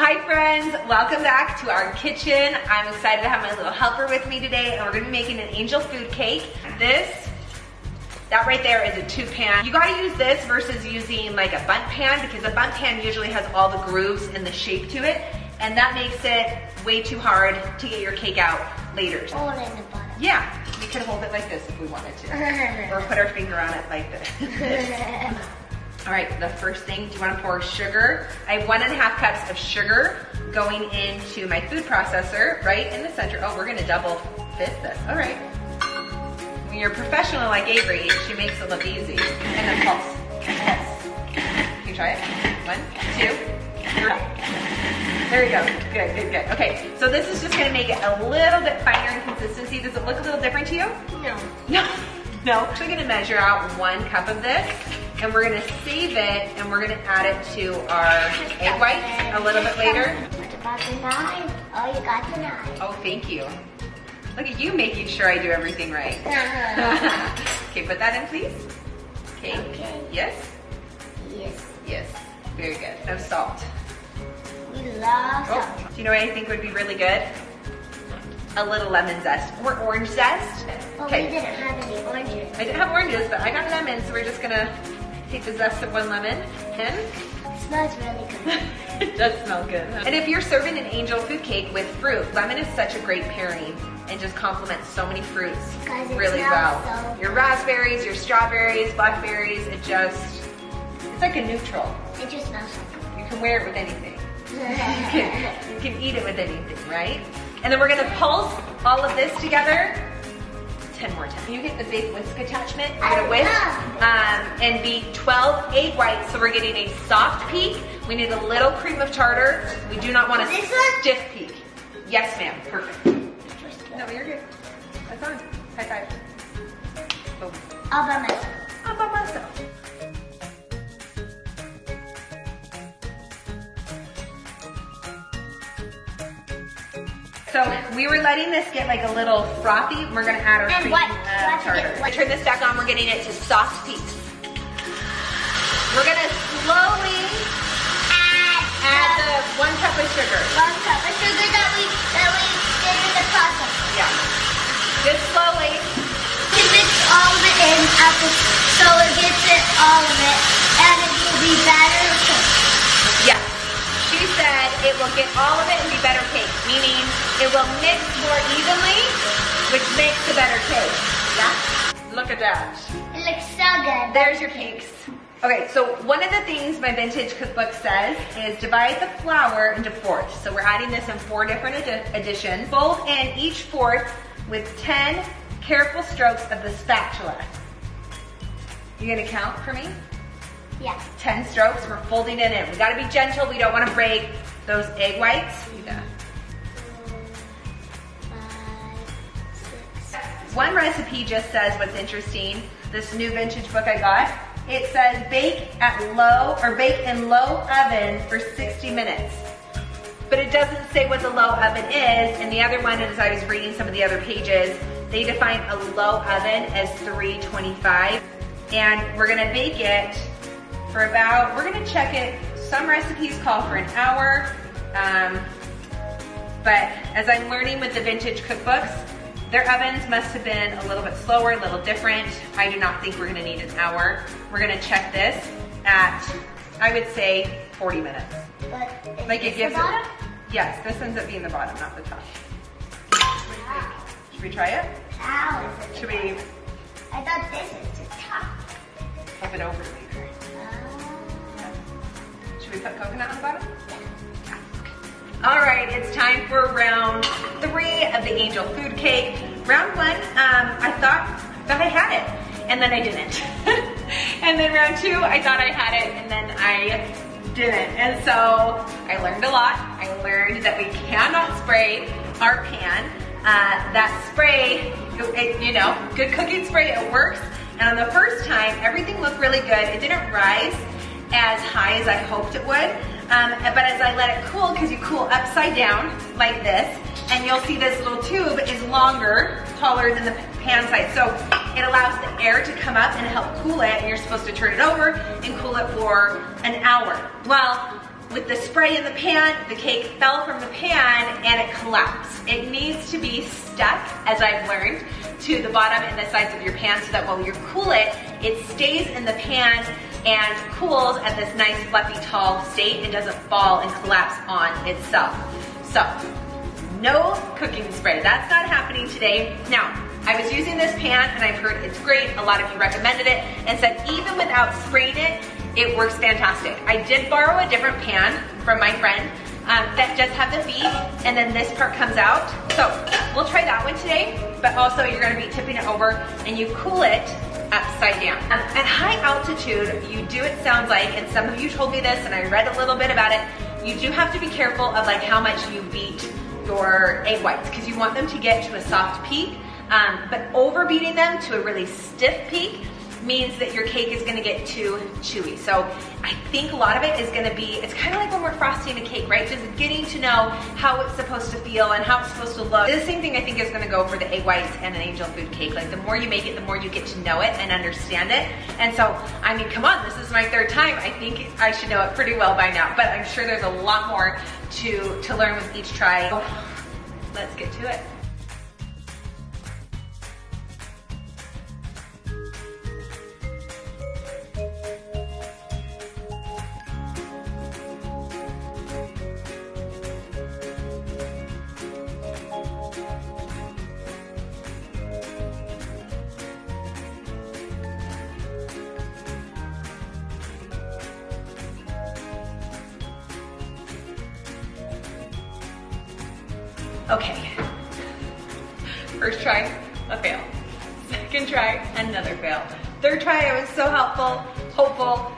Hi friends, welcome back to our kitchen. I'm excited to have my little helper with me today, and we're gonna be making an angel food cake. That right there is a 2-pan. You gotta use this versus using like a bundt pan, because a bundt pan usually has all the grooves and the shape to it, and that makes it way too hard to get your cake out later. Hold it in the bottom. Yeah, we could hold it like this if we wanted to. Or put our finger on it like this. All right, the first thing, do you wanna pour sugar? I have 1.5 cups of sugar going into my food processor, right in the center. Oh, we're gonna double fist this, all right. When you're a professional like Avery, she makes it look easy. And then pulse, pulse. Can you try it? 1, 2, 3. There you go, good, good, good. Okay, so this is just gonna make it a little bit finer in consistency. Does it look a little different to you? No. No, no. We're gonna measure out 1 cup of this, and we're gonna save it, and we're gonna add it to our egg whites a little bit later. What about the knife? Oh, you got the knife. Oh, thank you. Look at you making sure I do everything right. Okay, put that in, please. Okay. Okay. Yes? Yes. Yes. Very good. No salt. We love Oh, salt. do you know what I think would be really good? A little lemon zest or orange zest. But we didn't have any oranges. I didn't have oranges, but I got lemons, so we're just gonna take the zest of 1 lemon and It smells really good. it does smell good. And if you're serving an angel food cake with fruit, lemon is such a great pairing and just complements so many fruits Guys, it really smells well. so Your raspberries, your strawberries, blackberries, it's like a neutral. It just smells so good. You can wear it with anything. You can eat it with anything, right? And then we're gonna pulse all of this together 10 more times. You get the big whisk attachment. You're gonna whisk and beat 12 egg whites, so we're getting a soft peak. We need a little cream of tartar. We do not want a This one? stiff peak. Yes, ma'am, perfect. No, you're good. That's on. High five. Boom. All by myself. All by myself. So we were letting this get like a little frothy. We're gonna add our cream tartar. Turn this back on, we're getting it to soft peaks. We're gonna slowly add the 1 cup of sugar. 1 cup of sugar that we did in the process. Yeah. Just slowly. To mix all of it in so it gets it all of it, and it will be better cake. Yeah. She said it will get all of it and be better cake, meaning it will mix more evenly, which makes a better cake. Yeah? Look at that. It looks so good. There's your cakes. Okay, so one of the things my vintage cookbook says is divide the flour into fourths. So we're adding this in 4 different additions. Fold in each fourth with 10 careful strokes of the spatula. You gonna count for me? Yeah. 10 strokes, we're folding it in. We gotta be gentle, we don't wanna break those egg whites. Yeah. 5, 6. One recipe just says what's interesting. This new vintage book I got, it says bake in low oven for 60 minutes. But it doesn't say what the low oven is, and the other one, as I was reading some of the other pages, they define a low oven as 325. And we're gonna bake it for about, we're gonna check it, some recipes call for an hour, but as I'm learning with the vintage cookbooks, their ovens must have been a little bit slower, a little different. I do not think we're gonna need an hour. We're gonna check this at, I would say, 40 minutes. But Like it gives the bottom? Yes, this ends up being the bottom, not the top. Wow. Should we try it? How is it? Should we I thought this is the top. flip it over later? Should we put coconut on the bottom? All right, it's time for round 3 of the angel food cake. Round 1, I thought I had it, and then I didn't. And then round 2, I thought I had it, and then I didn't. And so I learned a lot. I learned that we cannot spray our pan. That spray, you know, good cooking spray, it works. And on the first time, everything looked really good. It didn't rise as high as I hoped it would. But as I let it cool, because you cool upside down like this, and you'll see this little tube is longer, taller than the pan side. So it allows the air to come up and help cool it, and you're supposed to turn it over and cool it for an hour. Well, with the spray in the pan, the cake fell from the pan and it collapsed. It needs to be stuck, as I've learned, to the bottom and the sides of your pan so that while you cool it, it stays in the pan and cools at this nice fluffy tall state and doesn't fall and collapse on itself. So, no cooking spray. That's not happening today. Now, I was using this pan and I've heard it's great. A lot of you recommended it and said even without spraying it, it works fantastic. I did borrow a different pan from my friend that does have the feet, and then this part comes out. So we'll try that one today, but also you're gonna be tipping it over and you cool it upside down. At high altitude, you do, it sounds like, and some of you told me this and I read a little bit about it, you do have to be careful of like how much you beat your egg whites because you want them to get to a soft peak, but overbeating them to a really stiff peak means that your cake is gonna get too chewy. So I think a lot of it is gonna be, it's kind of like when we're frosting a cake, right? Just getting to know how it's supposed to feel and how it's supposed to look. The same thing I think is gonna go for the egg whites and an angel food cake. Like the more you make it, the more you get to know it and understand it. And so, I mean, come on, this is my third time. I think I should know it pretty well by now, but I'm sure there's a lot more to learn with each try. Let's get to it. Okay, first try, a fail. Second try, another fail. Third try, I was so hopeful,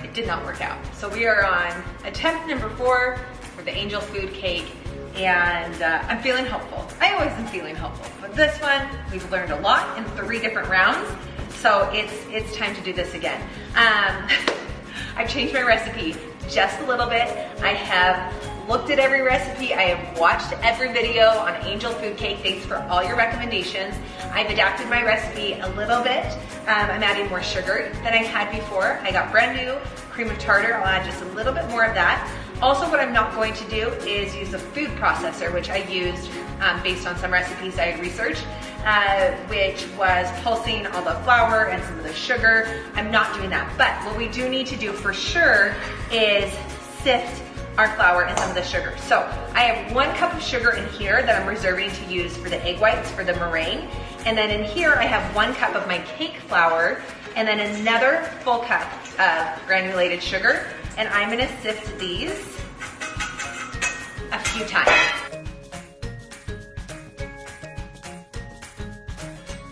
it did not work out. So we are on attempt number 4 for the angel food cake, and I'm feeling hopeful. I always am feeling hopeful, but this one, we've learned a lot in 3 different rounds, so it's time to do this again. I've changed my recipe just a little bit. I have looked at every recipe. I have watched every video on angel food cake. Thanks for all your recommendations. I've adapted my recipe a little bit. I'm adding more sugar than I had before. I got brand new cream of tartar. I'll add just a little bit more of that. Also, what I'm not going to do is use a food processor, which I used based on some recipes I had researched, which was pulsing all the flour and some of the sugar. I'm not doing that. But what we do need to do for sure is sift our flour and some of the sugar. So I have 1 cup of sugar in here that I'm reserving to use for the egg whites for the meringue. And then in here I have 1 cup of my cake flour and then another full cup of granulated sugar. And I'm gonna sift these a few times.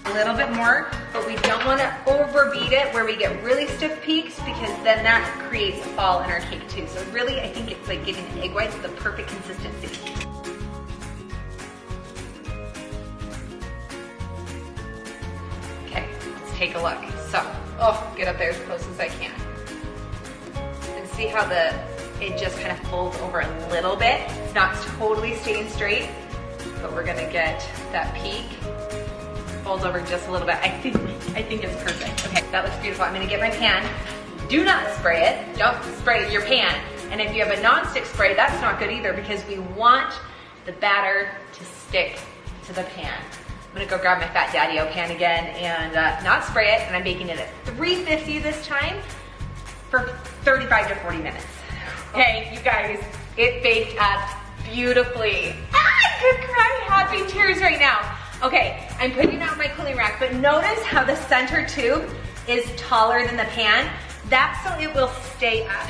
A little bit more, but we don't want to overbeat it where we get really stiff peaks because then that creates a fall in our cake too. So really, I think it's like giving the egg whites the perfect consistency. Okay, let's take a look. So, get up there as close as I can. And see how it just kind of folds over a little bit. It's not totally staying straight, but we're gonna get that peak. Folds over just a little bit. I think it's perfect. Okay, that looks beautiful. I'm gonna get my pan. Do not spray it. Don't spray your pan. And if you have a non-stick spray, that's not good either because we want the batter to stick to the pan. I'm gonna go grab my Fat Daddy-O pan again and not spray it, and I'm baking it at 350 this time for 35 to 40 minutes. Okay, you guys, it baked up beautifully. I could cry happy tears right now. Okay, I'm putting out my cooling rack, but notice how the center tube is taller than the pan. That's so it will stay up.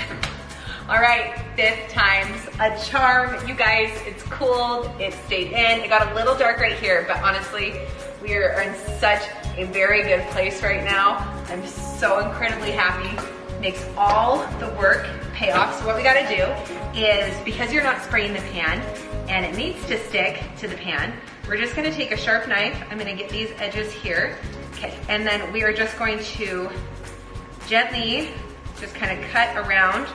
All right, 5th time's a charm. You guys, it's cooled, it stayed in. It got a little dark right here, but honestly, we are in such a very good place right now. I'm so incredibly happy. Makes all the work pay off. So what we gotta do is, because you're not spraying the pan and it needs to stick to the pan, we're just gonna take a sharp knife. I'm gonna get these edges here. Okay, and then we are just going to gently just kind of cut around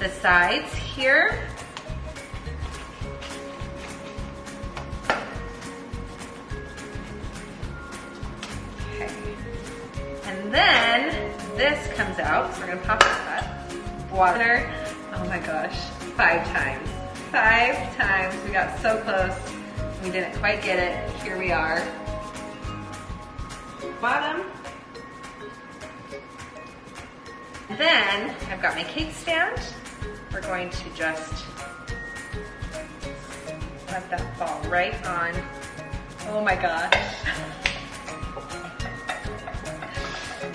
the sides here. Okay, and then this comes out, so we're gonna pop this up. Water. Oh my gosh, 5 times. 5 times. We got so close. We didn't quite get it. Here we are. Bottom. Then I've got my cake stand. We're going to just let that fall right on. Oh my gosh.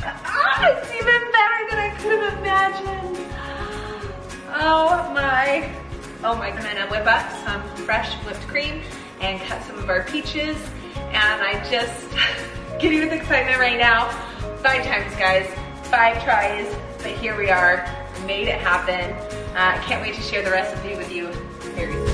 Ah, it's even better than I could have imagined. Oh my. I'm gonna whip up some fresh whipped cream and cut some of our peaches. And I just giddy with excitement right now. 5 times, guys, 5 tries, but here we are, made it happen. Can't wait to share the recipe with you very soon.